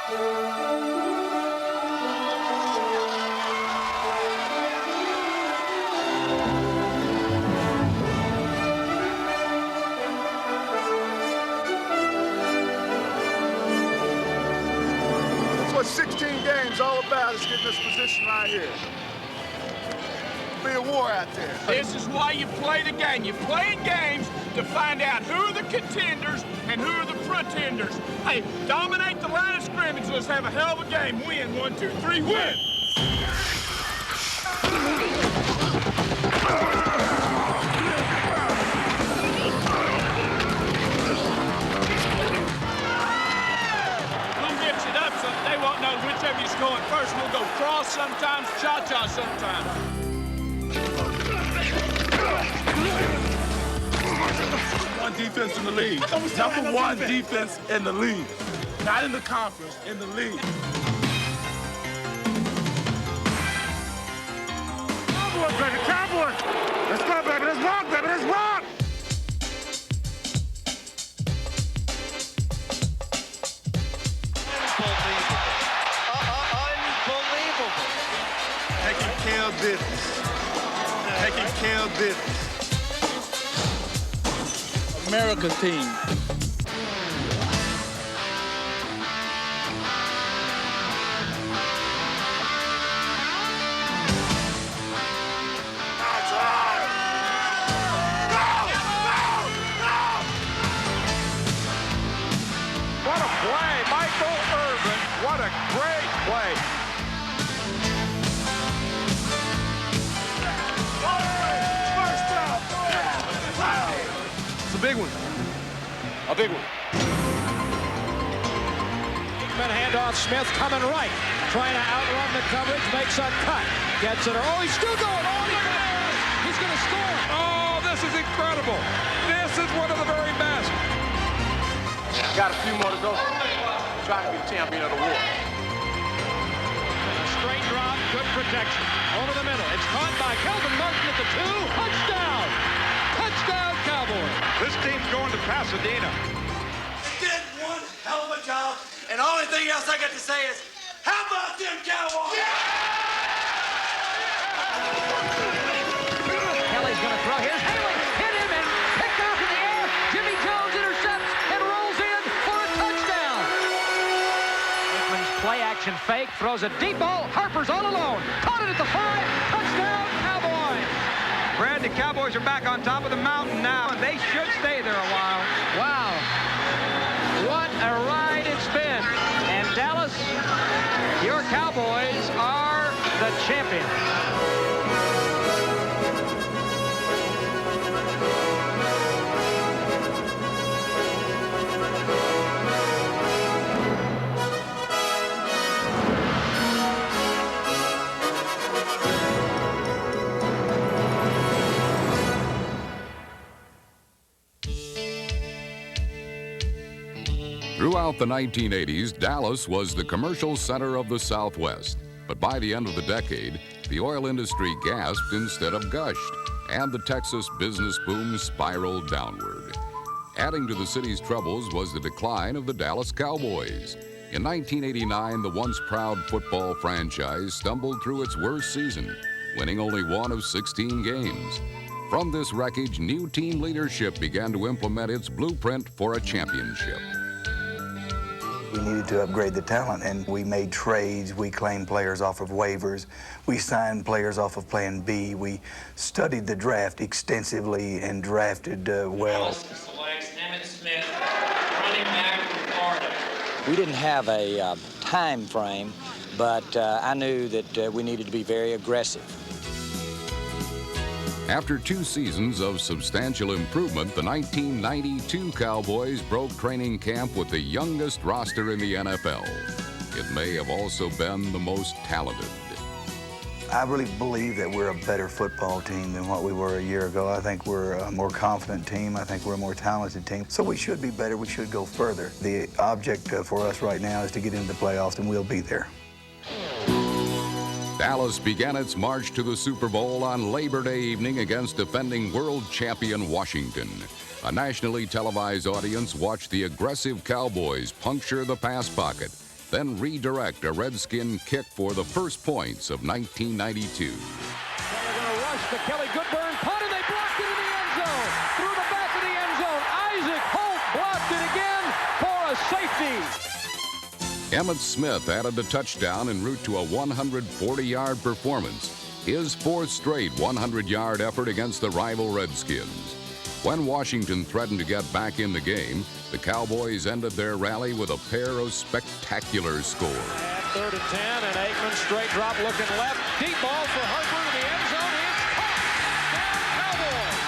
That's what 16 games all about, is getting this position right here. Be a war out there. This is why you play the game. You play games to find out who are the contenders and who are the pretenders. Hey, dominate the line of scrimmage. Let's have a hell of a game. Win. 1, 2, 3, win. We'll mix it up so they won't know whichever you's going first. We'll go cross sometimes, cha-cha sometimes. One defense in the league. Number one defense in the league. Not in the conference, in the league. Cowboys, baby, Cowboys! Let's go, baby, let's rock, baby, let's rock! Unbelievable. Taking care of business. Taking care of business. America's team. What a play, Michael Irvin. What a great play. It's a big one. A big one. Handoff, Smith coming right, trying to outrun the coverage, makes a cut, gets it. Oh, he's still going. Oh, he's going to score. Oh, this is incredible. This is one of the very best. Got a few more to go. Trying to be champion of the war. A straight drop, good protection. Over the middle, it's caught by Kelvin Martin at the 2. Touchdown! Touchdown, Cowboys. This team's going to Pasadena. They did one hell of a job, and the only thing else I got to say is, how about them Cowboys? Kelly's going to throw. Here's Haley. Hit him and picked off in the air. Jimmy Jones intercepts and rolls in for a touchdown. Hickman's play-action fake, throws a deep ball. Harper's all alone. Caught it at the 5. Touchdown, Cowboys. Brad, the Cowboys are back on top of the mountain now, and they should stay there a while. Wow. What a ride it's been. And Dallas, your Cowboys are the champions. Throughout the 1980s, Dallas was the commercial center of the Southwest. But by the end of the decade, the oil industry gasped instead of gushed, and the Texas business boom spiraled downward. Adding to the city's troubles was the decline of the Dallas Cowboys. In 1989, the once proud football franchise stumbled through its worst season, winning only 1 of 16 games. From this wreckage, new team leadership began to implement its blueprint for a championship. We needed to upgrade the talent, and we made trades. We claimed players off of waivers. We signed players off of Plan B. We studied the draft extensively and drafted well. Selects Emmitt Smith, running back from Florida. We didn't have a time frame, but I knew that we needed to be very aggressive. After 2 seasons of substantial improvement, the 1992 Cowboys broke training camp with the youngest roster in the NFL. It may have also been the most talented. I really believe that we're a better football team than what we were a year ago. I think we're a more confident team. I think we're a more talented team. So we should be better. We should go further. The object for us right now is to get into the playoffs, and we'll be there. Dallas began its march to the Super Bowl on Labor Day evening against defending world champion Washington. A nationally televised audience watched the aggressive Cowboys puncture the pass pocket then redirect a Redskin kick for the first points of 1992. They're going to rush to Kelly Goodburn. Punt, and they blocked it in the end zone. Through the back of the end zone. Isaac Holt blocked it again for a safety. Emmitt Smith added a touchdown en route to a 140-yard performance, his fourth straight 100-yard effort against the rival Redskins. When Washington threatened to get back in the game, the Cowboys ended their rally with a pair of spectacular scores. At 3rd and 10, and Aikman straight drop looking left. Deep ball for Harper in the end zone. It's caught. Down Cowboys.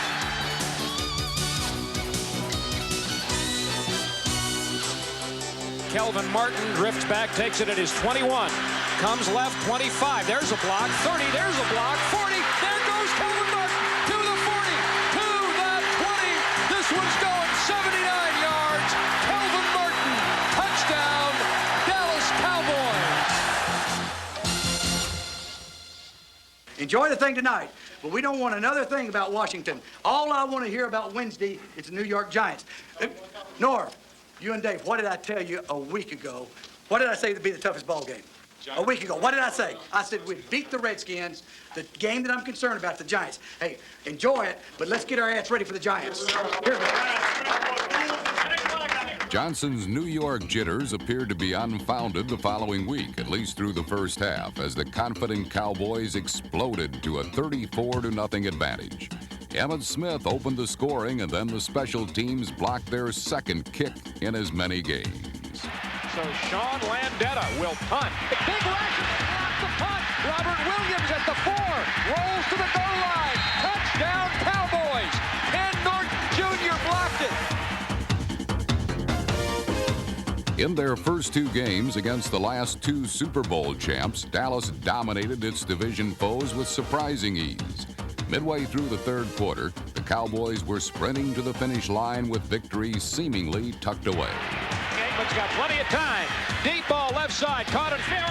Kelvin Martin drifts back, takes it at his 21. Comes left, 25. There's a block. 30. There's a block. 40. There goes Kelvin Martin to the 40, to the 20. This one's going 79 yards. Kelvin Martin, touchdown, Dallas Cowboys. Enjoy the thing tonight, but we don't want another thing about Washington. All I want to hear about Wednesday is the New York Giants. Norv, you and Dave, what did I tell you a week ago? What did I say would be the toughest ball game? A week ago, what did I say? I said we'd beat the Redskins. The game that I'm concerned about, the Giants. Hey, enjoy it, but let's get our ass ready for the Giants. Here we go. Johnson's New York jitters appeared to be unfounded the following week, at least through the first half, as the confident Cowboys exploded to a 34-0 advantage. Emmitt Smith opened the scoring, and then the special teams blocked their second kick in as many games. So Sean Landetta will punt. Big rush, block the punt. Robert Williams at the 4, rolls to the goal line. Touchdown Cowboys. Ken Norton Jr. blocked it. In their first two games against the last two Super Bowl champs, Dallas dominated its division foes with surprising ease. Midway through the third quarter, the Cowboys were sprinting to the finish line with victory seemingly tucked away. Aikman's got plenty of time. Deep ball left side, caught and fair.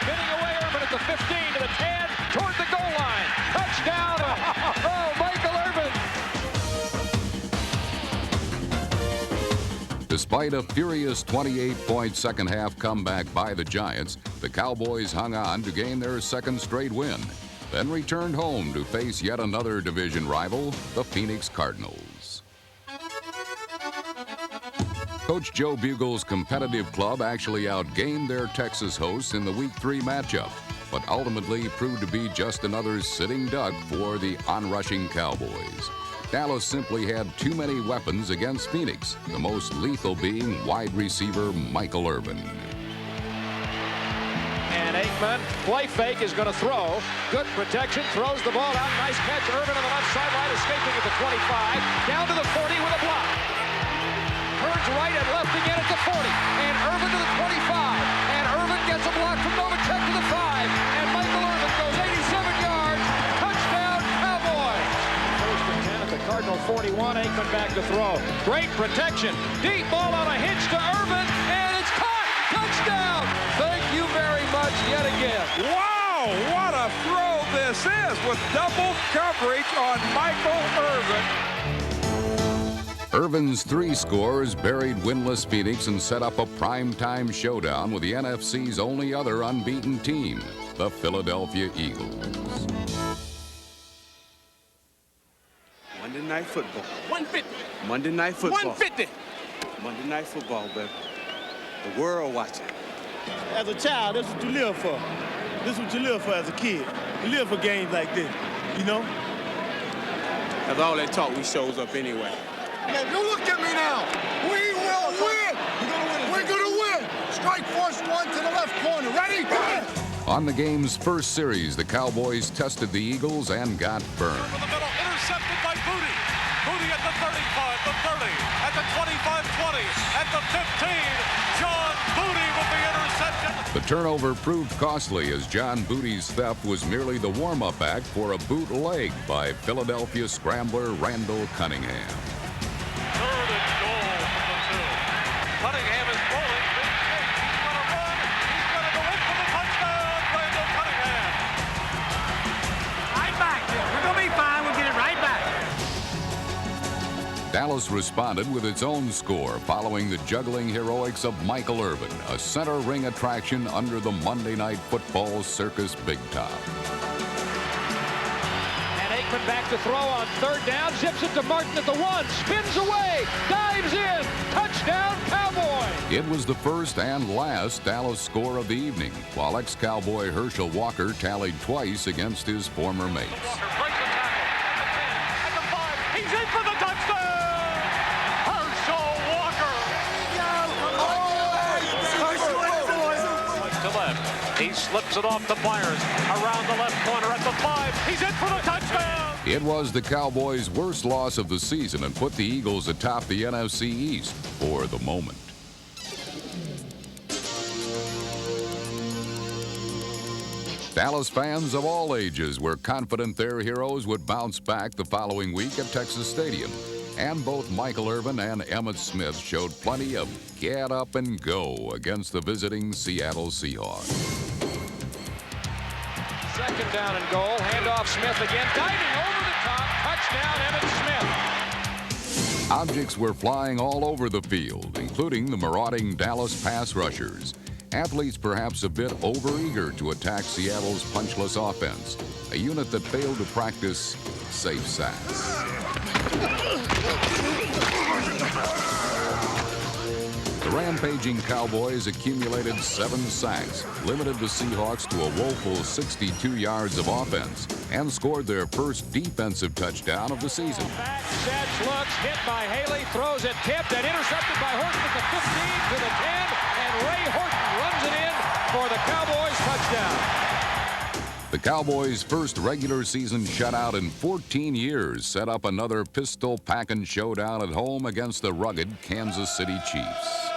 Spinning away Urban at the 15 to the 10, toward the goal line. Touchdown! Oh, Michael Irvin! Despite a furious 28-point second-half comeback by the Giants, the Cowboys hung on to gain their second straight win, then returned home to face yet another division rival, the Phoenix Cardinals. Coach Joe Bugle's competitive club actually outgained their Texas hosts in the Week 3 matchup, but ultimately proved to be just another sitting duck for the onrushing Cowboys. Dallas simply had too many weapons against Phoenix, the most lethal being wide receiver Michael Irvin. And Aikman, play fake, is going to throw. Good protection, throws the ball out. Nice catch. Irvin on the left sideline, escaping at the 25. Down to the 40 with a block. Turns right and left again at the 40. And Irvin to the 25. And Irvin gets a block from Novacek to the 5. And Michael Irvin goes 87 yards. Touchdown, Cowboys. First and 10 at the Cardinal 41. Aikman back to throw. Great protection. Deep ball on a hitch to Irvin. And it's caught. Touchdown. Thank you very much yet again. Wow, what a throw this is with double coverage on Michael Irvin. Irvin's 3 scores buried winless Phoenix and set up a primetime showdown with the NFC's only other unbeaten team, the Philadelphia Eagles. Monday Night Football. 150. Monday Night Football. 150. Monday Night Football, baby. The world watching. As a child, this is what you live for. This is what you live for as a kid. You live for games like this, you know? That's all that talk, we shows up anyway. Man, you look at me now. We will win. We're going to win. Strike first one to the left corner. Ready? On the game's first series, the Cowboys tested the Eagles and got burned. Over the middle, intercepted by Booty. Booty at the 35, the 30, at the 25-20, at the 15. John Booty with the interception. The turnover proved costly as John Booty's theft was merely the warm-up act for a bootleg by Philadelphia scrambler Randall Cunningham. Third and goal from the 2. Cunningham is rolling. Big kick. He's going to run. He's going to go in for the touchdown. Randall Cunningham. Right back. We're going to be fine. We'll get it right back. Dallas Dallas responded with its own score following the juggling heroics of Michael Irvin, a center ring attraction under the Monday Night Football circus big top. And Aikman back to throw on third down, zips it to Martin at the 1, spins away, dives in, touchdown Cowboy! It was the first and last Dallas score of the evening, while ex-Cowboy Herschel Walker tallied twice against his former mates. Walker breaks the tackle at the 10, at the 5. He's in for the touchdown! Herschel Walker! To left. He slips it off to Byers. Around the left corner at the 5. He's in for the touchdown! It was the Cowboys' worst loss of the season and put the Eagles atop the NFC East for the moment. Dallas fans of all ages were confident their heroes would bounce back the following week at Texas Stadium. And both Michael Irvin and Emmitt Smith showed plenty of get up and go against the visiting Seattle Seahawks. Second down and goal, handoff Smith again, diving over the top, touchdown Emmitt Smith. Objects were flying all over the field, including the marauding Dallas pass rushers. Athletes perhaps a bit overeager to attack Seattle's punchless offense, a unit that failed to practice safe sacks. The rampaging Cowboys accumulated 7 sacks, limited the Seahawks to a woeful 62 yards of offense, and scored their first defensive touchdown of the season. Back, sets, looks, hit by Haley, throws it, tipped, and intercepted by Horton at the 15 to the 10, and Ray Horton runs it in for the Cowboys touchdown. The Cowboys' first regular season shutout in 14 years set up another pistol-packing showdown at home against the rugged Kansas City Chiefs.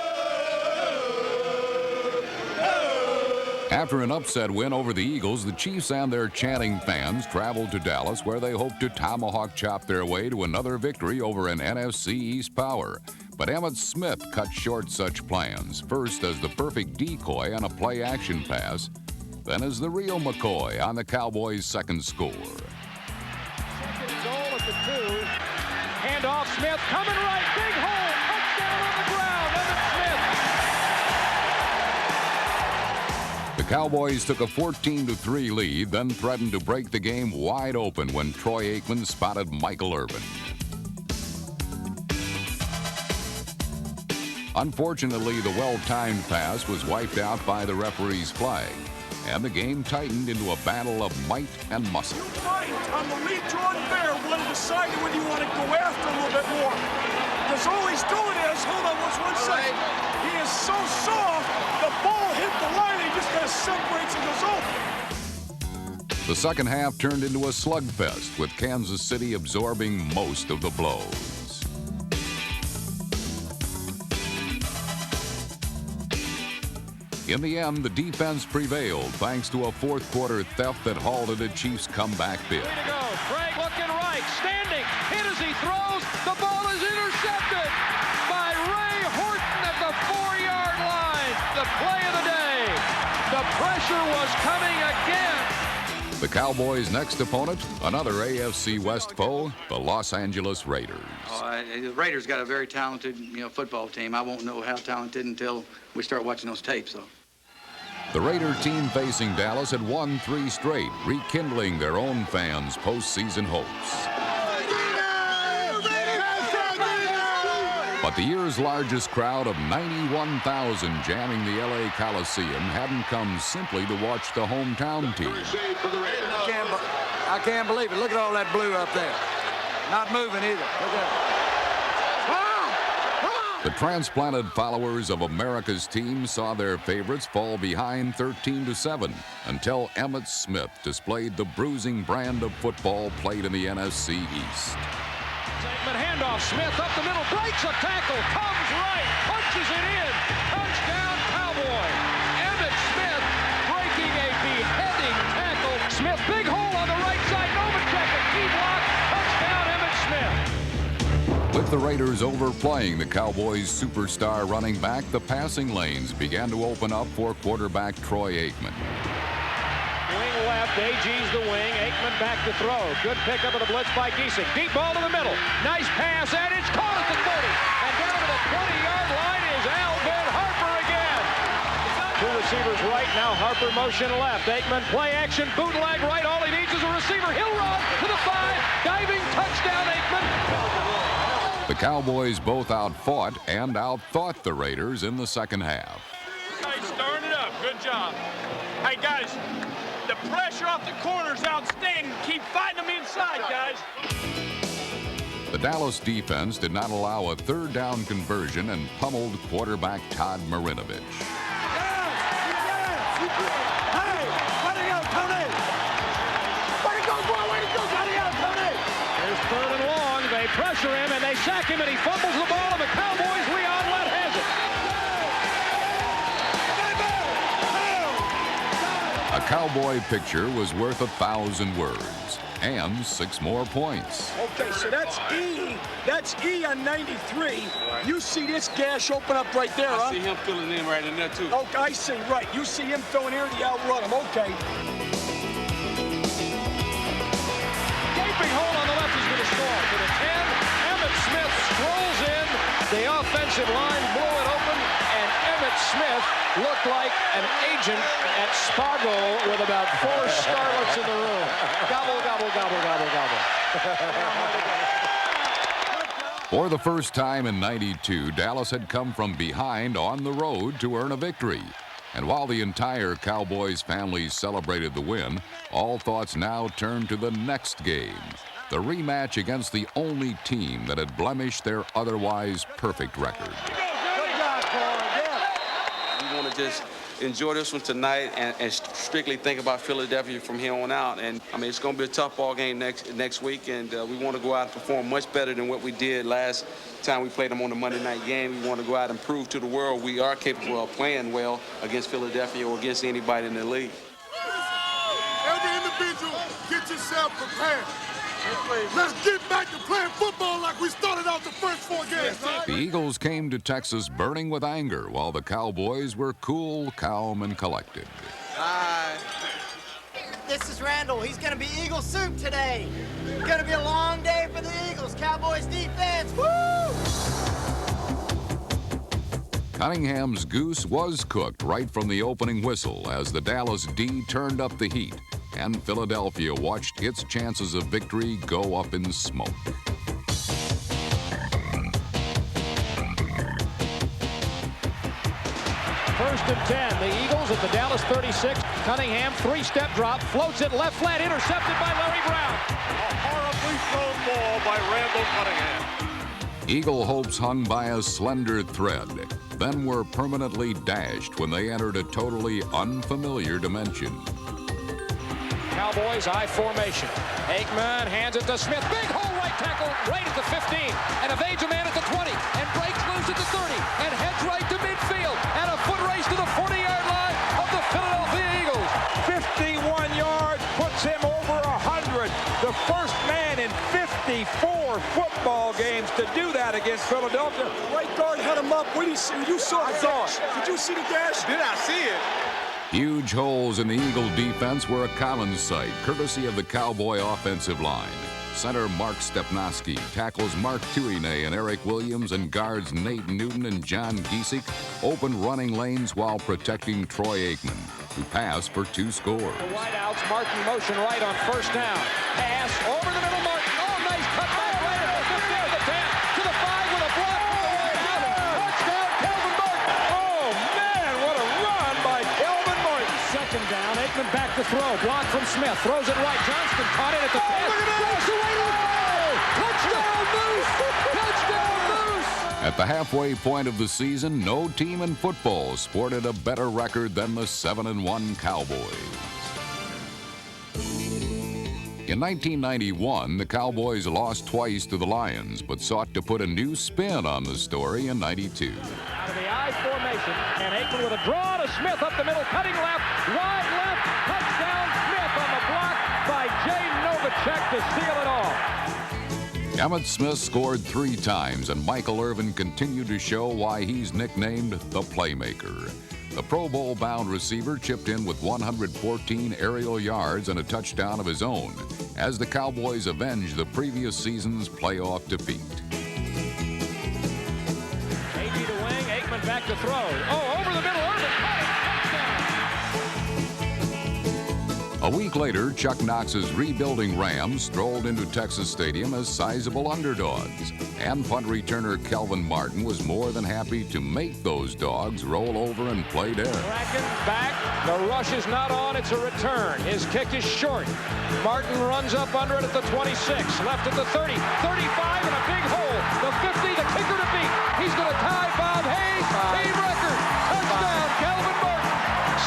After an upset win over the Eagles, the Chiefs and their chanting fans traveled to Dallas, where they hoped to tomahawk chop their way to another victory over an NFC East power. But Emmitt Smith cut short such plans, first as the perfect decoy on a play-action pass, then as the real McCoy on the Cowboys' second score. Second and goal at the 2. Handoff Smith coming right, big hole, touchdown on the ground, Emmitt Smith. The Cowboys took a 14-3 lead, then threatened to break the game wide open when Troy Aikman spotted Michael Irvin. Unfortunately, the well-timed pass was wiped out by the referee's flag, and the game tightened into a battle of might and muscle. You're right. On the lead, Jordan Bear will decide whether you want to go after a little bit more. Because all he's doing is, hold on, one second. He is so soft, the ball hit the line, he just kind of separates and goes over. The second half turned into a slugfest, with Kansas City absorbing most of the blows. In the end, the defense prevailed thanks to a fourth-quarter theft that halted a Chiefs comeback bid. Way to go. Craig looking right, standing, hit as he throws. The ball is intercepted by Ray Horton at the 4-yard line. The play of the day. The pressure was coming again. The Cowboys' next opponent, another AFC West foe, the Los Angeles Raiders. The Raiders got a very talented, football team. I won't know how talented until we start watching those tapes, though. The Raider team facing Dallas had won 3 straight, rekindling their own fans' postseason hopes. But the year's largest crowd of 91,000 jamming the LA Coliseum hadn't come simply to watch the hometown team. I can't believe it. Look at all that blue up there. Not moving either. Look at that. The transplanted followers of America's team saw their favorites fall behind 13-7 until Emmitt Smith displayed the bruising brand of football played in the NFC East. Segment handoff, Smith up the middle, breaks a tackle, comes right, punches it in, touchdown Cowboy. Emmitt Smith breaking a beheading tackle. Smith, big hole on the right side, Novacek, a key block, touchdown Emmitt Smith. With the Raiders overplaying the Cowboys' superstar running back, the passing lanes began to open up for quarterback Troy Aikman. Wing left, AG's the wing, Aikman back to throw. Good pickup of the blitz by Giesing. Deep ball to the middle. Nice pass, and it's caught at the 30. And down to the 20-yard line is Alvin Harper again. Two receivers right, now Harper motion left. Aikman play action, bootleg right. All he needs is a receiver. He'll run to the 5. Diving touchdown, Aikman. The Cowboys both outfought and outthought the Raiders in the second half. Hey, stirring it up. Good job. Hey, guys, the pressure off the corners outstanding. Keep fighting them inside, guys. The Dallas defense did not allow a third down conversion and pummeled quarterback Todd Marinovich. Pressure him, and they sack him, and he fumbles the ball, and the Cowboys, Leon Lett has it. A Cowboy picture was worth 1,000 words, and 6 more points. Okay, so that's E. That's E on 93. You see this gash open up right there, huh? I see him filling in right in there, too. Okay, I see, right. You see him filling here to outrun him, okay. Gaping hole on the left is going to score to the 10. Emmitt Smith strolls in. The offensive line blew it open, and Emmitt Smith looked like an agent at Spago with about 4 starlets in the room. Gobble, gobble, gobble, gobble, gobble. For the first time in '92, Dallas had come from behind on the road to earn a victory. And while the entire Cowboys family celebrated the win, all thoughts now turned to the next game, the rematch against the only team that had blemished their otherwise perfect record. We want to just enjoy this one tonight and strictly think about Philadelphia from here on out. And I mean, it's going to be a tough ball game next week, and we want to go out and perform much better than what we did last time we played them on the Monday night game. We want to go out and prove to the world we are capable of playing well against Philadelphia or against anybody in the league. Every individual, get yourself prepared. Let's get back to playing football like we started out the first 4 games. The Eagles came to Texas burning with anger, while the Cowboys were cool, calm, and collected. Hi. This is Randall. He's going to be Eagle soup today. It's going to be a long day for the Eagles. Cowboys defense. Woo! Cunningham's goose was cooked right from the opening whistle as the Dallas D turned up the heat, and Philadelphia watched its chances of victory go up in smoke. First and 10. The Eagles at the Dallas 36. Cunningham, 3-step drop, floats it left flat, intercepted by Larry Brown. A horribly thrown ball by Randall Cunningham. Eagle hopes hung by a slender thread, then were permanently dashed when they entered a totally unfamiliar dimension. Cowboys I formation. Aikman hands it to Smith. Big hole right tackle right at the 15 and evades a man at the 20 and breaks loose at the 30 and heads right to midfield and a foot race to the 40-yard line of the Philadelphia Eagles. 51 yards puts him over 100. The first man in 54 football games to do that against Philadelphia. Right guard had him up. What do you see? You saw the dash. Did you see the dash? Did I see it? Huge holes in the Eagle defense were a common sight, courtesy of the Cowboy offensive line. Center Mark Stepnoski tackles Mark Tuine and Eric Williams, and guards Nate Newton and John Giesik open running lanes while protecting Troy Aikman, who passed for 2 scores. The wideouts, Martin motion right on first down. Pass over the middle, Martin. Oh, nice cut back right at the 50, to the 10, to the 5 with a block. Touchdown, Calvin Martin. Oh, man, what a run by Calvin Martin. Second down, Aikman back to throw. Block from Smith. Throws it right. Johnston caught it at the 10. Breaks away to the goal. Touchdown, Moose. Touchdown, Moose. At the halfway point of the season, no team in football sported a better record than the 7-1 Cowboys. In 1991, the Cowboys lost twice to the Lions, but sought to put a new spin on the story in '92. Out of the I formation, and Aikman with a draw to Smith up the middle, cutting left, wide left, touchdown Smith on the block by Jay Novacek to seal it off. Emmitt Smith scored 3 times, and Michael Irvin continued to show why he's nicknamed the Playmaker. The Pro Bowl-bound receiver chipped in with 114 aerial yards and a touchdown of his own as the Cowboys avenged the previous season's playoff defeat. back to throw. Oh, over the middle, Irvin caught it, touchdown. A week later, Chuck Knox's rebuilding Rams strolled into Texas Stadium as sizable underdogs. And punt returner Kelvin Martin was more than happy to make those dogs roll over and play dead. Bracken back. The rush is not on. It's a return. His kick is short. Martin runs up under it at the 26. Left at the 30. 35 and a big hole. The 50. The kicker to beat. He's going to tie Bob Hayes. Team record. Touchdown. Kelvin Martin.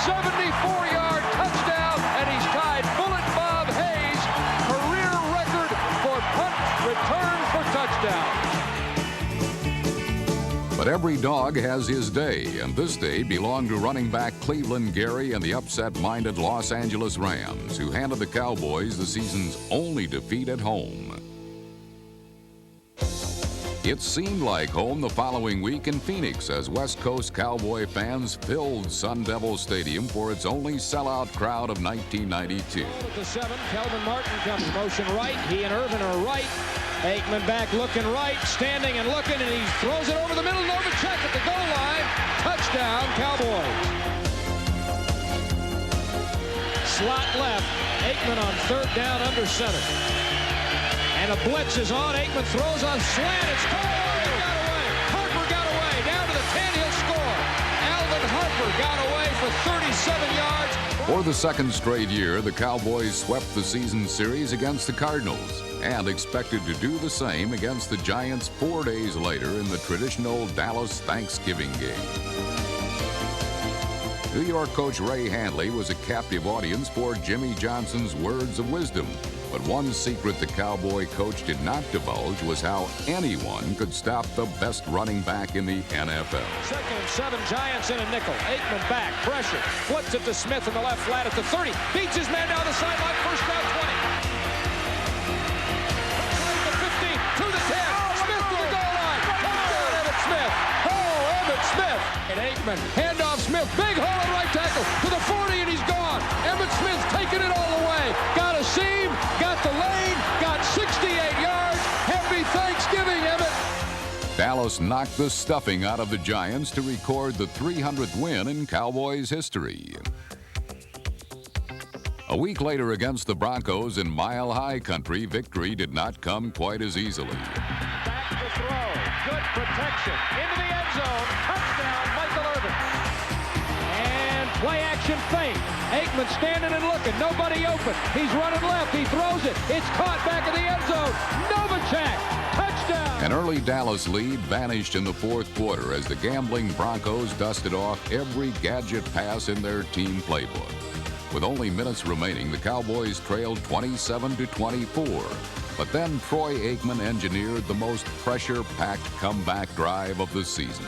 74-yard touchdown. And he's tied Bullet Bob Hayes' career record for punt return for touchdown. But every dog has his day, and this day belonged to running back Cleveland Gary and the upset-minded Los Angeles Rams, who handed the Cowboys the season's only defeat at home. It seemed like home the following week in Phoenix as West Coast Cowboy fans filled Sun Devil Stadium for its only sellout crowd of 1992. At the 7, Kelvin Martin comes motion right. He and Irvin are right. Aikman back looking right, standing and looking, and he throws it over the middle. Novacek at the goal line. Touchdown, Cowboys. Slot left. Aikman on 3rd down under center. And a blitz is on. Aikman throws on slant. It's caught. He got away. Harper got away. Down to the 10. He'll score. Alvin Harper got away for 37 yards. For the second straight year, the Cowboys swept the season series against the Cardinals and expected to do the same against the Giants 4 days later in the traditional Dallas Thanksgiving game. New York coach Ray Handley was a captive audience for Jimmy Johnson's words of wisdom. But one secret the Cowboy coach did not divulge was how anyone could stop the best running back in the NFL. 2nd and 7, Giants in a nickel. Aikman back, pressure, flips it to Smith in the left flat at the 30. Beats his man down the sideline, first down 20. The 15, to the 10. Smith to the goal line. Touchdown, Emmitt Smith. Oh, Emmitt Smith. And Aikman, handoff Smith, big hole at right tackle to the 40, and he's gone. Emmitt Smith taking it all the way. Got a seam, got the lane, got 68 yards. Happy Thanksgiving, Emmitt. Dallas knocked the stuffing out of the Giants to record the 300th win in Cowboys history. A week later against the Broncos in Mile High Country, victory did not come quite as easily. Back to throw. Good protection. Into the end zone. Touchdown, Michael Irvin. And play action fake. Aikman standing and looking. Nobody open. He's running left. He throws it. It's caught back in the end zone. Novacek. Touchdown. An early Dallas lead vanished in the 4th quarter as the gambling Broncos dusted off every gadget pass in their team playbook. With only minutes remaining, the Cowboys trailed 27-24. But then Troy Aikman engineered the most pressure-packed comeback drive of the season.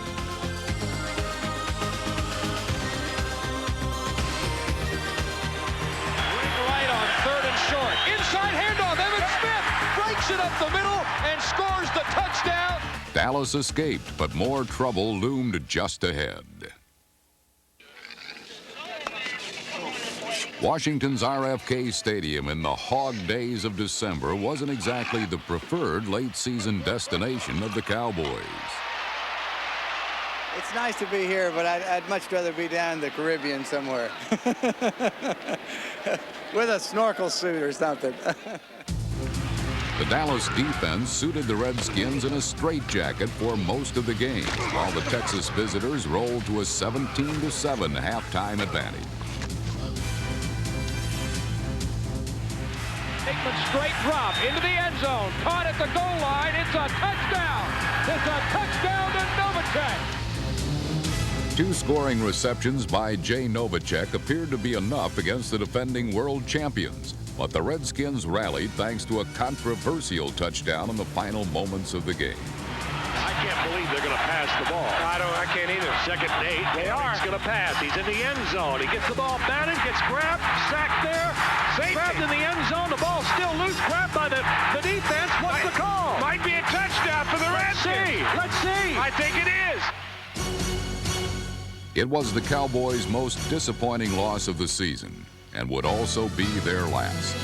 Right on 3rd and short. Inside handoff. Emmitt Smith breaks it up the middle and scores the touchdown. Dallas escaped, but more trouble loomed just ahead. Washington's RFK Stadium in the hog days of December wasn't exactly the preferred late-season destination of the Cowboys. It's nice to be here, but I'd much rather be down in the Caribbean somewhere. With a snorkel suit or something. The Dallas defense suited the Redskins in a straitjacket for most of the game, while the Texas visitors rolled to a 17-7 halftime advantage. Aikman straight drop into the end zone. Caught at the goal line. It's a touchdown. It's a touchdown to Novacek. 2 scoring receptions by Jay Novacek appeared to be enough against the defending world champions. But the Redskins rallied thanks to a controversial touchdown in the final moments of the game. I can't believe they're going to pass the ball. I can't either. 2nd and 8. They are. He's going to pass. He's in the end zone. He gets the ball batted, gets grabbed, sacked there. Safety. Grabbed in the end zone. The ball's still loose. Grabbed by the defense. What's the call? Might be a touchdown for the Redskins. Let's see. I think it is. It was the Cowboys' most disappointing loss of the season and would also be their last.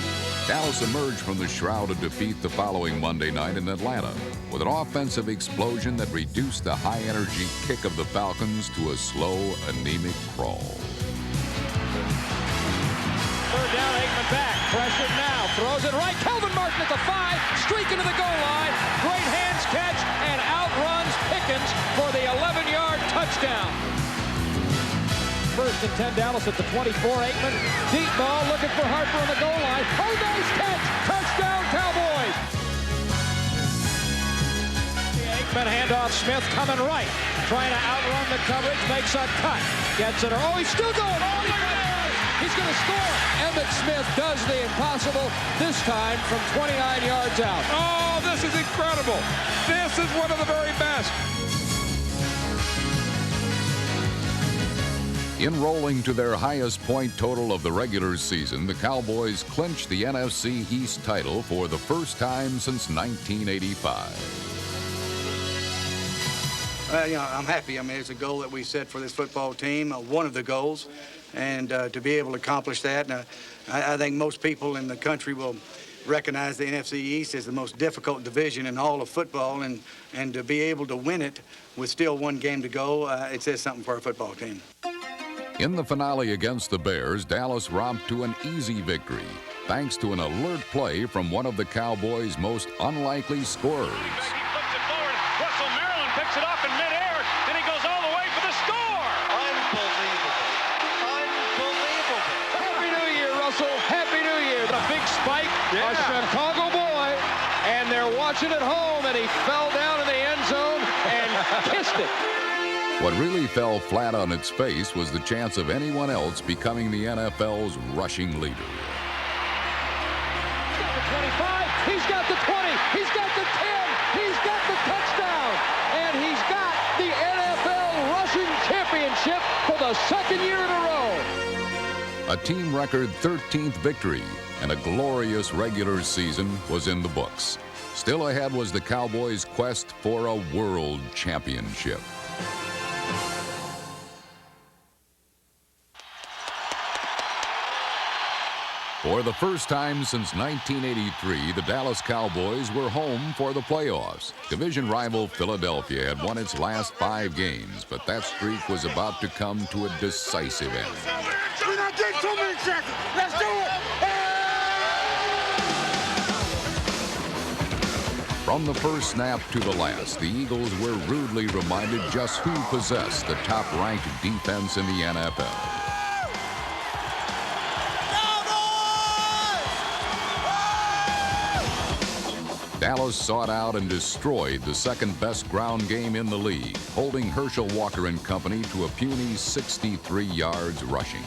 Dallas emerged from the shroud of defeat the following Monday night in Atlanta with an offensive explosion that reduced the high-energy kick of the Falcons to a slow, anemic crawl. Third down, Aikman back, pressured now, throws it right, Kelvin Martin at the 5, streaking to the goal line, great hands catch, and outruns Pickens for the 11-yard touchdown. First and 10, Dallas at the 24. Aikman, deep ball, looking for Harper on the goal line. Oh, nice catch! Touchdown, Cowboys! The Aikman handoff, Smith coming right, trying to outrun the coverage, makes a cut, gets it. Oh, he's still going! Oh, he's going to score! Emmitt Smith does the impossible, this time from 29 yards out. Oh, this is incredible! This is one of the very best. Enrolling to their highest point total of the regular season, the Cowboys clinched the NFC East title for the first time since 1985. I'm happy. I mean, it's a goal that we set for this football team, one of the goals, and to be able to accomplish that. I think most people in the country will recognize the NFC East as the most difficult division in all of football, and to be able to win it with still one game to go, it says something for our football team. In the finale against the Bears, Dallas romped to an easy victory, thanks to an alert play from one of the Cowboys' most unlikely scorers. He flips it forward. Russell Maryland picks it off in midair, and he goes all the way for the score. Unbelievable. Unbelievable. Happy New Year, Russell. Happy New Year. A big spike, a Chicago boy, and they're watching at home, and he fell down in the end zone and kissed it. What really fell flat on its face was the chance of anyone else becoming the NFL's rushing leader. He's got the 25, he's got the 20, he's got the 10, he's got the touchdown, and he's got the NFL rushing championship for the second year in a row. A team record 13th victory and a glorious regular season was in the books. Still ahead was the Cowboys' quest for a world championship. For the first time since 1983, the Dallas Cowboys were home for the playoffs. Division rival Philadelphia had won its last 5 games, but that streak was about to come to a decisive end. We're not getting too many chances. Let's do it. From the first snap to the last, the Eagles were rudely reminded just who possessed the top-ranked defense in the NFL. Dallas sought out and destroyed the second-best ground game in the league, holding Herschel Walker and company to a puny 63 yards rushing.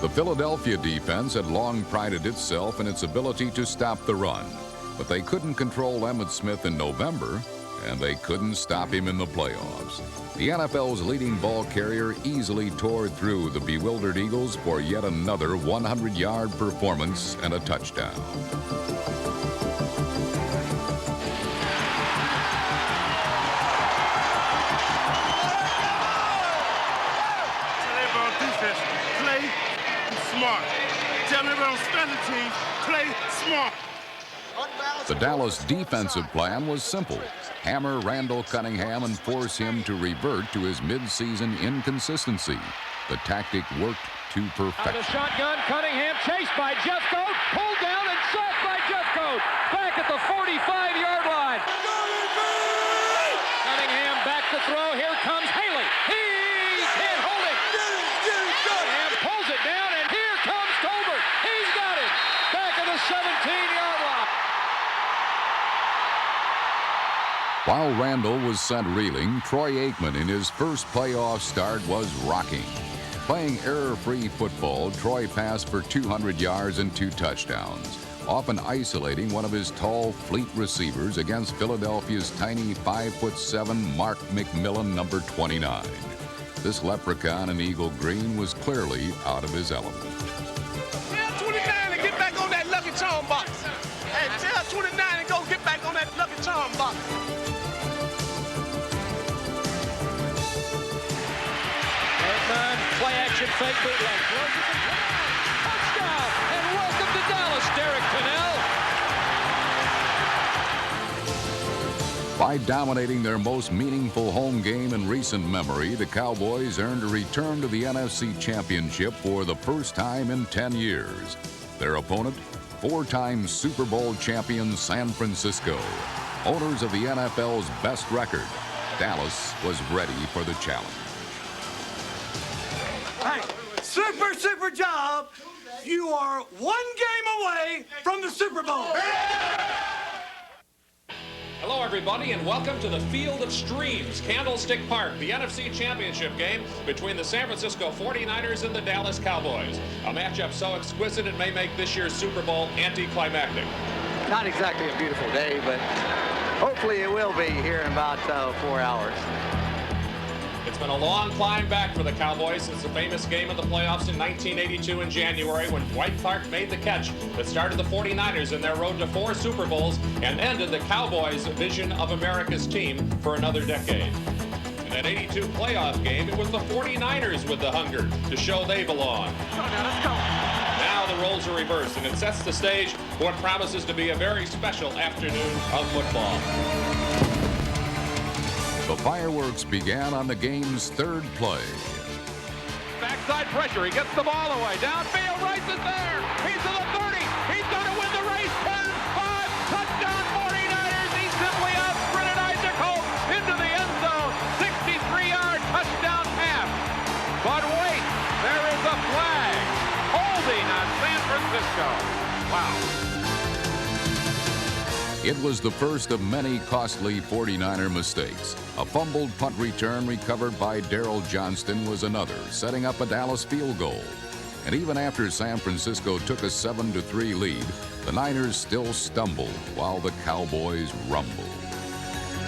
The Philadelphia defense had long prided itself in its ability to stop the run, but they couldn't control Emmitt Smith in November, and they couldn't stop him in the playoffs. The NFL's leading ball carrier easily tore through the bewildered Eagles for yet another 100-yard performance and a touchdown. Tell everybody on defense, play smart. Tell everybody on special teams, play smart. The Dallas defensive plan was simple. Hammer Randall Cunningham and force him to revert to his mid-season inconsistency. The tactic worked to Out perfection. of shotgun, Cunningham chased by Jeffcoat, pulled down and sacked by Jeffcoat. Back at the 45-yard line. Cunningham back to throw. Here comes Haley. He can't hold it. Cunningham pulls it down, and here comes Tolbert. He's got it. Back at the 17-yard line. While Randall was sent reeling, Troy Aikman in his first playoff start was rocking. Playing error-free football, Troy passed for 200 yards and 2 touchdowns, often isolating one of his tall, fleet receivers against Philadelphia's tiny 5'7" Mark McMillan, number 29. This leprechaun in Eagle Green was clearly out of his element. Tell 29 and get back on that Lucky Charm box. And tell 29 and go get back on that Lucky Charm box. Fake bootleg. Throws it to Cannell. Touchdown. And welcome to Dallas, Derek Cannell. By dominating their most meaningful home game in recent memory, the Cowboys earned a return to the NFC Championship for the first time in 10 years. Their opponent, four-time Super Bowl champion San Francisco. Owners of the NFL's best record, Dallas was ready for the challenge. Hey, super job. You are one game away from the Super Bowl. Hello, everybody, and welcome to the Field of Streams, Candlestick Park, the NFC Championship game between the San Francisco 49ers and the Dallas Cowboys. A matchup so exquisite it may make this year's Super Bowl anticlimactic. Not exactly a beautiful day, but hopefully it will be here in about 4 hours. It's been a long climb back for the Cowboys since the famous game of the playoffs in 1982 in January when Dwight Clark made the catch that started the 49ers in their road to 4 Super Bowls and ended the Cowboys' vision of America's team for another decade. In that 82 playoff game, it was the 49ers with the hunger to show they belong. Now the roles are reversed, and it sets the stage for what promises to be a very special afternoon of football. The fireworks began on the game's third play. Backside pressure. He gets the ball away. Downfield. Rice is there. He's to the 30. He's going to win the race. 10, 5. Touchdown 49ers. He simply out-sprinted Isaac Hope into the end zone. 63-yard touchdown pass. But wait. There is a flag. Holding on San Francisco. Wow. It was the first of many costly 49er mistakes. A fumbled punt return recovered by Darryl Johnston was another, setting up a Dallas field goal. And even after San Francisco took a 7-3 lead, the Niners still stumbled while the Cowboys rumbled.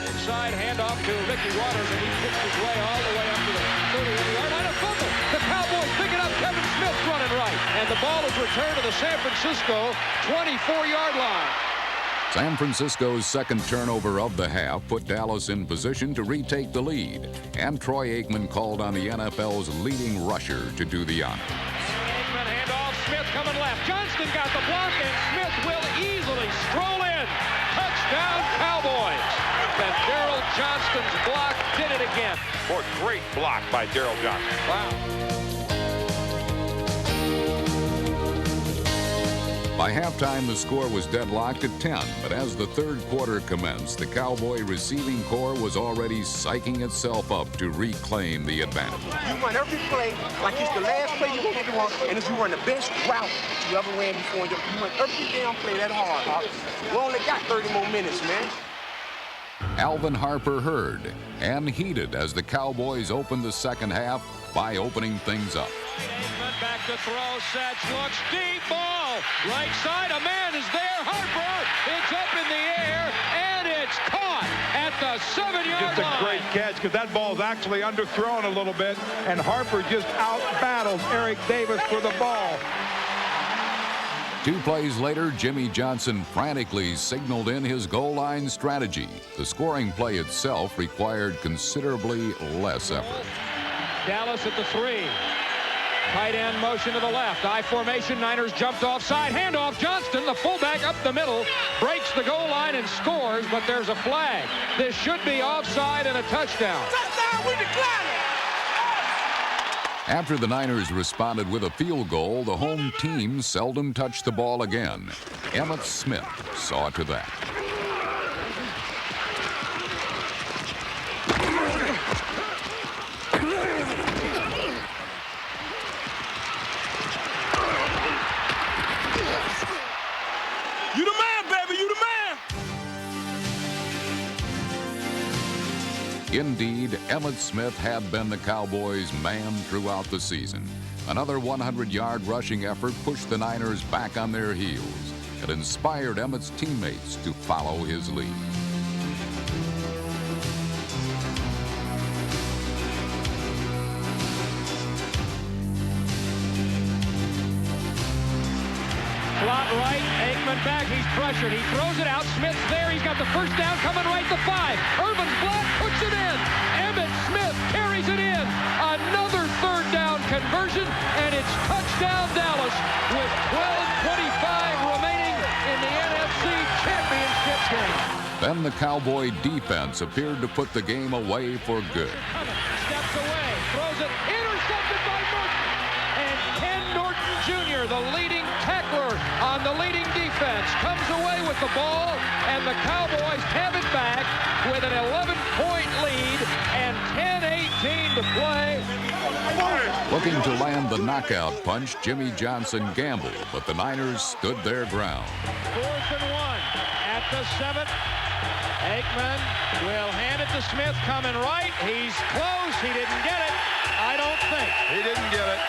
Inside handoff to Ricky Waters, and he kicks his way all the way up to the 31-yard line. A fumble. The Cowboys pick it up. Kevin Smith running right. And the ball is returned to the San Francisco 24-yard line. San Francisco's second turnover of the half put Dallas in position to retake the lead, and Troy Aikman called on the NFL's leading rusher to do the honors. Aikman handoff, Smith coming left. Johnston got the block, and Smith will easily stroll in. Touchdown, Cowboys. And Darryl Johnston's block did it again. Boy, great block by Darryl Johnston. Wow. By halftime, the score was deadlocked at 10, but as the third quarter commenced, the Cowboy receiving corps was already psyching itself up to reclaim the advantage. You run every play like it's the last play you're going to run, and if you run the best route you ever ran before, you run every damn play that hard, Hop. We only got 30 more minutes, man. Alvin Harper heard and heeded as the Cowboys opened the second half by opening things up. Aikman back to throw, sets, looks, deep ball, right side, a man is there, Harper, it's up in the air, and it's caught at the 7-yard line. Just a great catch, because that ball is actually underthrown a little bit, and Harper just out-battles Eric Davis for the ball. 2 plays later, Jimmy Johnson frantically signaled in his goal line strategy. The scoring play itself required considerably less effort. Dallas at the 3. Tight end motion to the left. I formation. Niners jumped offside. Handoff. Johnston, the fullback up the middle, breaks the goal line and scores, but there's a flag. This should be offside and a touchdown. Touchdown, we decline it. After the Niners responded with a field goal, the home team seldom touched the ball again. Emmitt Smith saw to that. You the man, baby, you the man. Indeed, Emmitt Smith had been the Cowboys' man throughout the season. Another 100-yard rushing effort pushed the Niners back on their heels. It inspired Emmitt's teammates to follow his lead. Slot right, Aikman back, he's pressured, he throws it out, Smith's there, he's got the first down coming right to 5. Irvin's block, puts it in. Emmitt Smith carries it in. Another third down conversion. conversion, and it's touchdown Dallas with 12:25 remaining in the NFC Championship game. Then the Cowboy defense appeared to put the game away for good. Steps away, throws it, intercepted by Norton. And Ken Norton Jr., the leading tackler on the leading defense, comes away with the ball, and the Cowboys have it back with an 11-point lead and 10:18 to play. Looking to land the knockout punch, Jimmy Johnson gambled, but the Niners stood their ground. 4th and 1 at the 7th. Aikman will hand it to Smith, coming right. He's close. He didn't get it. I don't think. He didn't get it.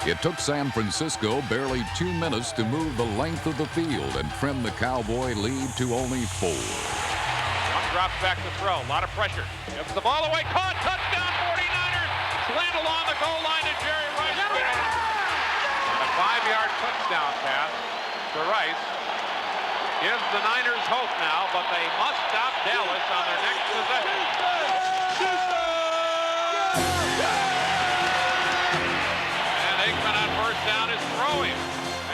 It took San Francisco barely 2 minutes to move the length of the field and trim the Cowboy lead to only 4. One drops back to throw. A lot of pressure. Gives the ball away. Caught. Touchdown 49ers. Slant along the goal line to Jerry Rice. And a 5-yard touchdown pass to Rice gives the Niners hope now, but they must stop Dallas on their next possession. And Aikman on first down is throwing.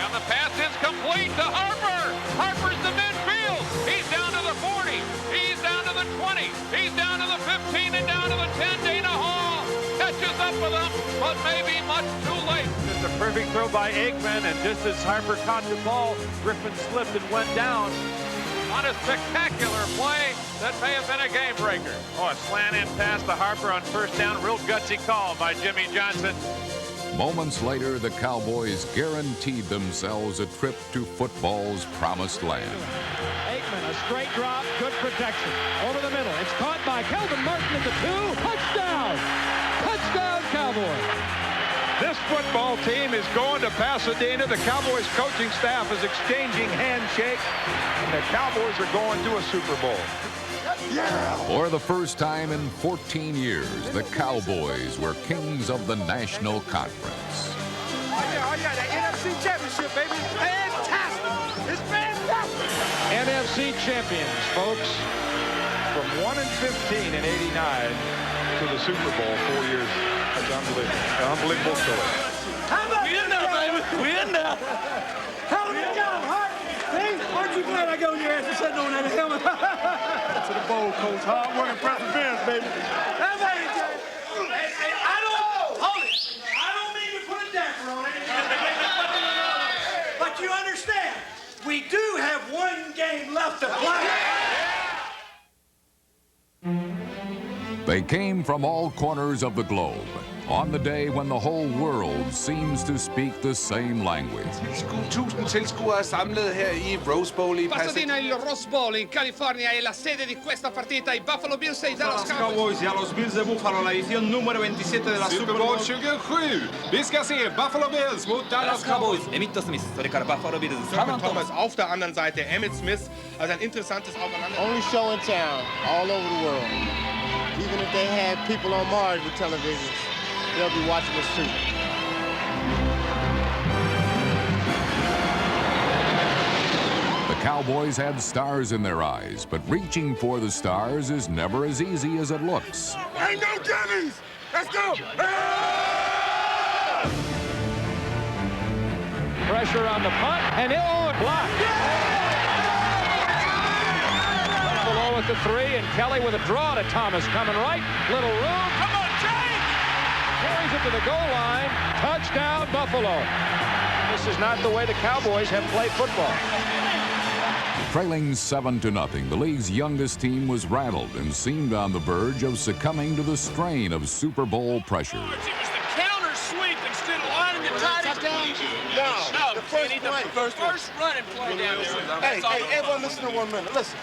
And the pass is complete to Harper. Harper's the midfield. He's down to the 40. He's down to the 20. He's down to the 15 and down to the 10. Dana Hall catches up with him, but maybe much too late. It's a perfect throw by Aikman, and just as Harper caught the ball, Griffin slipped and went down. On a spectacular play that may have been a game breaker. Oh, a slant in pass to Harper on first down. Real gutsy call by Jimmy Johnson. Moments later, the Cowboys guaranteed themselves a trip to football's promised land. Aikman, a straight drop, good protection. Over the middle. It's caught by Kelvin Martin at the 2. Touchdown! Touchdown, Cowboys! This football team is going to Pasadena. The Cowboys coaching staff is exchanging handshakes, and the Cowboys are going to a Super Bowl. Yeah. For the first time in 14 years, the Cowboys were kings of the National Conference. Oh yeah, the NFC Championship, baby. It's fantastic. It's fantastic. NFC champions, folks. From 1-15 in '89 to the Super Bowl 4 years. That's unbelievable. An unbelievable story. How about we in there, baby? We in there. Hell of a job, Hart. Hey, aren't you glad I got on your ass for sitting on that helmet? To the bowl, Coach. Hard work and perseverance, baby. That's how you do it. Hey, I don't hold it. I don't mean to put a damper on it. But you understand, we do have one game left to play. They came from all corners of the globe on the day when the whole world seems to speak the same language. 1000 tilskuere samlet her i Rose Bowl i Pasadena, il Rose Bowl in California è la sede di questa partita. I Buffalo Bills e i Dallas Cowboys y a los Bills de Buffalo, la edición número 27 de la Super Bowl 27. Vi ska se Buffalo Bills mot Dallas Cowboys. Emmitt Smith, それからバファロービルズ。Thurman Thomas auf der anderen Seite, Emmitt Smith, also ein interessantes Aufeinander. Only show in town, all over the world. Even if they had people on Mars with televisions, they'll be watching us too. The Cowboys had stars in their eyes, but reaching for the stars is never as easy as it looks. Ain't no gimmies! Let's go! Pressure on the punt, and blocked. Buffalo at the 3, and Kelly with a draw to Thomas coming right. Little room. Come on, James! Carries it to the goal line. Touchdown, Buffalo. This is not the way the Cowboys have played football. Trailing 7-0, the league's youngest team was rattled and seemed on the verge of succumbing to the strain of Super Bowl pressure. It was the counter sweep instead of lining the tight end. No, the first run and play down there. Hey, everyone listen to 1 minute. Listen.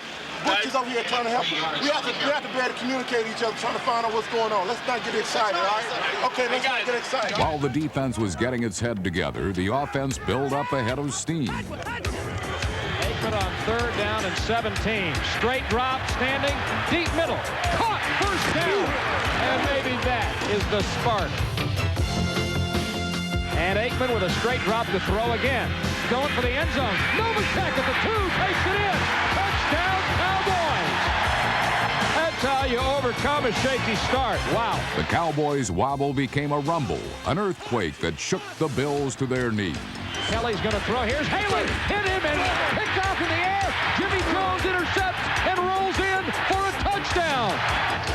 Butch is over here trying to help you. We have to be able to communicate with each other, trying to find out what's going on. Let's not get excited, all right? Okay, let's not get excited. While the defense was getting its head together, the offense built up a head of steam. Aikman on 3rd down and 17. Straight drop, standing, deep middle. Caught, first down. And maybe that is the spark. And Aikman with a straight drop to throw again. Going for the end zone. Novacek at the 2, takes it in. Touchdown, Cowboys. At That's how you overcome a shaky start. Wow. The Cowboys' wobble became a rumble, an earthquake that shook the Bills to their knees. Kelly's going to throw. Here's Haley. Hit him and picked off in the air. Jimmy Jones intercepts and rolls in for a touchdown.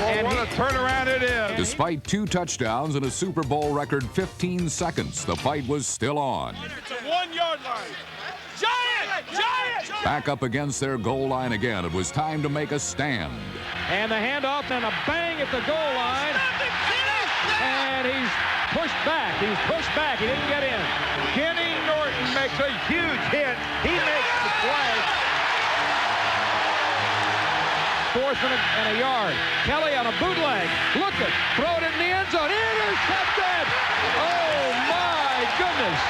And what a turnaround it is. Despite 2 touchdowns and a Super Bowl record 15 seconds, the fight was still on. It's a 1-yard line. Giant! Back up against their goal line again, it was time to make a stand. And the handoff and a bang at the goal line. And he's pushed back. He's pushed back. He didn't get in. Kenny Norton makes a huge hit. He makes the play. 4th and a yard. Kelly on a bootleg. Looking. Throw it in the end zone. Intercepted! Oh, my goodness.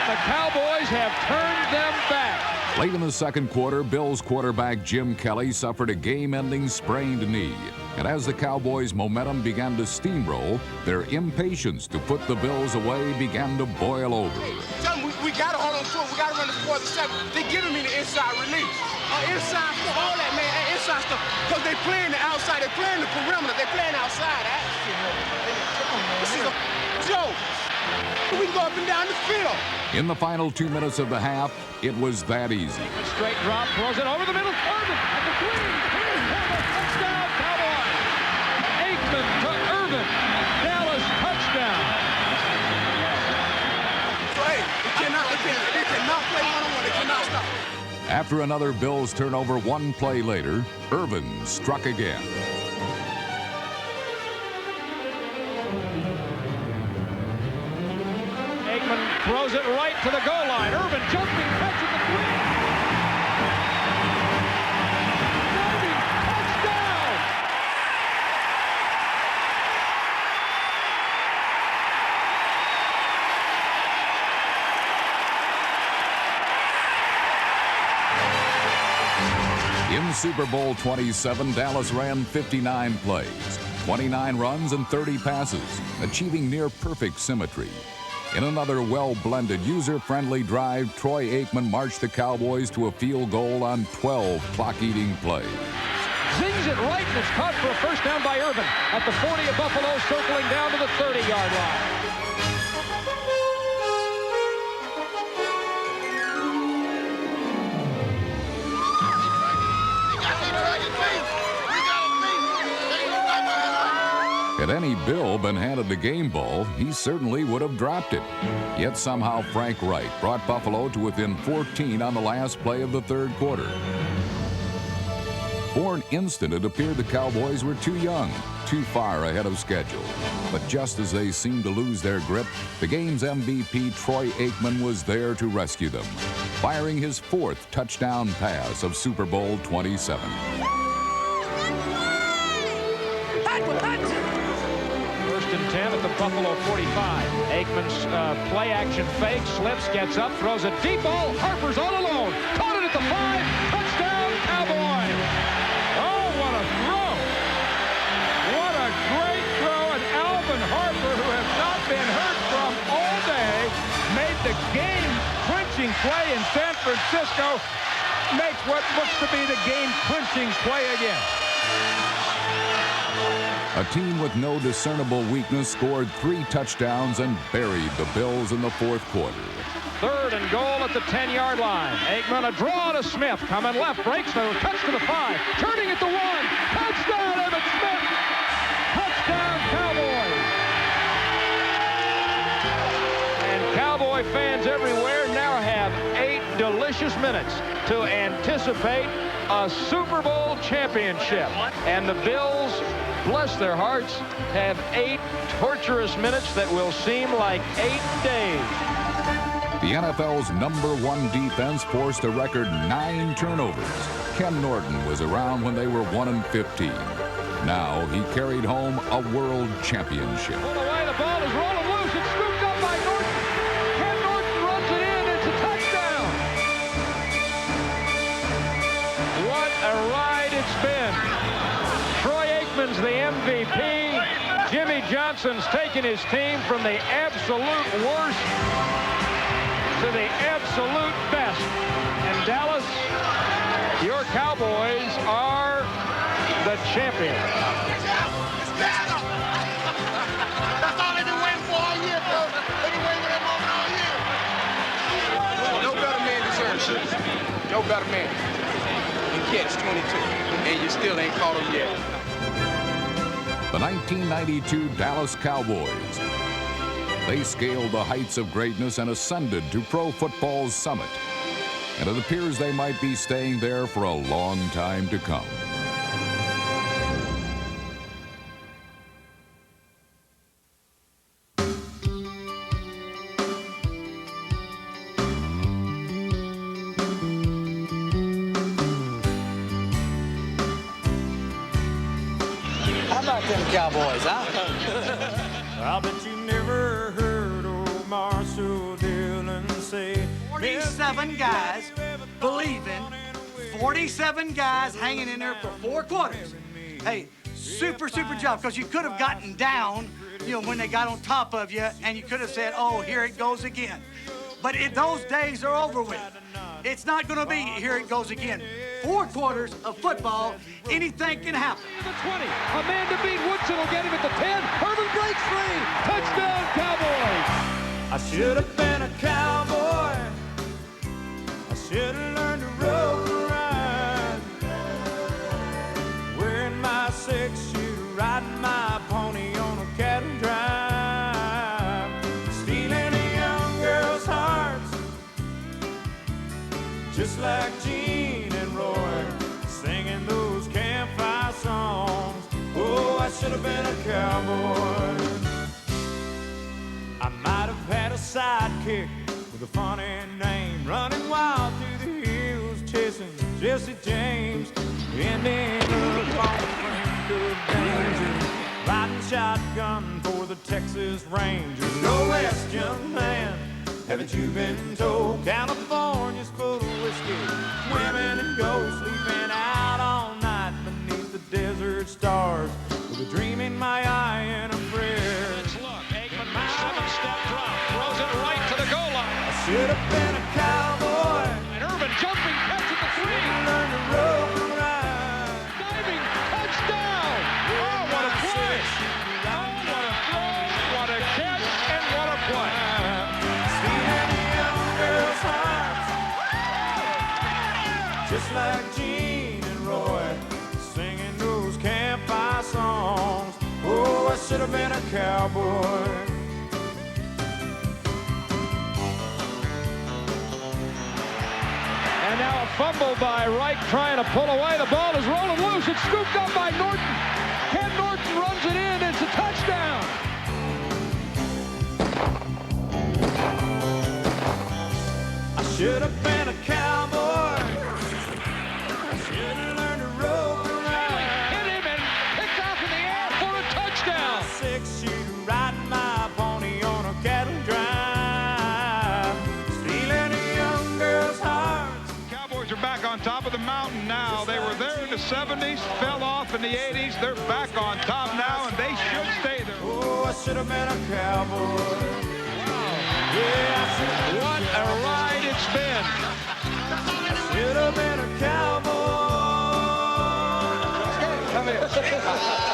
The Cowboys have turned them back. Late in the second quarter, Bills quarterback Jim Kelly suffered a game-ending sprained knee. And as the Cowboys' momentum began to steamroll, their impatience to put the Bills away began to boil over. We got to hold on to it. We got to run the 4th and 7. They giving me the inside release. Inside stuff, all that, man, inside stuff. Because they playing the outside. They playing the perimeter. They playing outside. This is a joke. We can go up and down the field. In the final 2 minutes of the half, it was that easy. Straight drop, throws it over the middle. Irvin at the 3. Touchdown, Cowboys. Aikman to Irvin. Dallas touchdown. So, hey, they cannot play one-on-one. They cannot stop. After another Bills turnover 1 play later, Irvin struck again. Throws it right to the goal line. Irvin jumping, catch at the 3. Diving, touchdown! In Super Bowl 27, Dallas ran 59 plays, 29 runs and 30 passes, achieving near-perfect symmetry. In another well-blended, user-friendly drive, Troy Aikman marched the Cowboys to a field goal on 12 clock-eating plays. Zings it right, and it's caught for a first down by Irvin at the 40 of Buffalo, circling down to the 30-yard line. Had any Bill been handed the game ball, he certainly would have dropped it. Yet somehow Frank Wright brought Buffalo to within 14 on the last play of the third quarter. For an instant, it appeared the Cowboys were too young, too far ahead of schedule. But just as they seemed to lose their grip, the game's MVP, Troy Aikman, was there to rescue them, firing his 4th touchdown pass of Super Bowl 27. First and 10 at the Buffalo 45. Aikman's play-action fake, slips, gets up, throws a deep ball. Harper's all alone. Caught it at the 5. Touchdown, Cowboys. Oh, what a throw. What a great throw. And Alvin Harper, who has not been heard from all day, made the game-clinching play in San Francisco. Makes what looks to be the game-clinching play again. A team with no discernible weakness scored 3 touchdowns and buried the Bills in the 4th quarter. 3rd and goal at the 10-yard line. Aikman, a draw to Smith. Coming left, breaks, cuts to the 5. Turning at the 1. Touchdown, Emmitt Smith. Touchdown, Cowboys. And Cowboy fans everywhere now have 8 delicious minutes to anticipate a Super Bowl championship. And the Bills, bless their hearts, have 8 torturous minutes that will seem like 8 days. The NFL's #1 defense forced a record 9 turnovers. Ken Norton was around when they were 1-15. Now he carried home a world championship. Pulled away, the ball is rolling loose. It's scooped up by Norton. Ken Norton runs it in. It's a touchdown. What a ride it's been. Troy Aikman's the MVP. Jimmy Johnson's taken his team from the absolute worst to the absolute best. And Dallas, your Cowboys are the champion. That's all they've been waiting for all year, bro. They've been waiting for that moment all year. No better man deserves it. No better man. You catch 22, and you still ain't caught him yet. The 1992 Dallas Cowboys. They scaled the heights of greatness and ascended to pro football's summit. And it appears they might be staying there for a long time to come. How about them Cowboys, huh? I bet you never heard old Marshall Dillon say 47 guys believing, 47 guys hanging in there for 4 quarters. Hey, super job, because you could have gotten down, when they got on top of you, and you could have said, oh, here it goes again. But those days are over with. It's not going to be here it goes again. 4 quarters of football, anything can happen. The 20, a man to beat. Woodson will get him at the 10. Herman breaks free. Touchdown, Cowboys. I should have been a cowboy. I should have learned to rope and ride. Wearing my 6-shooter, riding my pony on a cattle drive. Stealing a young girl's hearts, just like Gene and Roy, singing those campfire songs. Oh, I should have been a cowboy. I might have had a sidekick with a funny name, running wild through the hills, chasing Jesse James, ending up on the brink of danger, riding shotgun for the Texas Rangers. Go west, young man, haven't you been told? California's full of whiskey, women and gold, sleeping out all night beneath the desert stars, with a dream in my eye and a prayer. Let's look. Aikman, 7-step drop, throws it right to the goal line. I should have been a cowboy. And Urban jumping catch at the 3. Learn to rope and ride. Diving touchdown. Oh, what a play. Oh, what a throw, what a catch, and what a play. Stealing a young girl's hearts, just like Gene and Roy, singing those campfire songs. Oh, I should have been a cowboy. And now a fumble by Wright trying to pull away. The ball is rolling loose. It's scooped up by Norton. Ken Norton runs it in. It's a touchdown. I should have been a cowboy. I should have learned to rope and ride. Hit him and picked off in the air for a touchdown. 6-shooter, riding my pony on a cattle drive, stealing a young girl's heart. Cowboys are back on top of the mountain now. They were there in the 70s, fell off in the 80s. They're back on top now, and they should stay there. Oh, I should have been a cowboy. Yeah, what a ride it's been. Should have been a cowboy. Come here.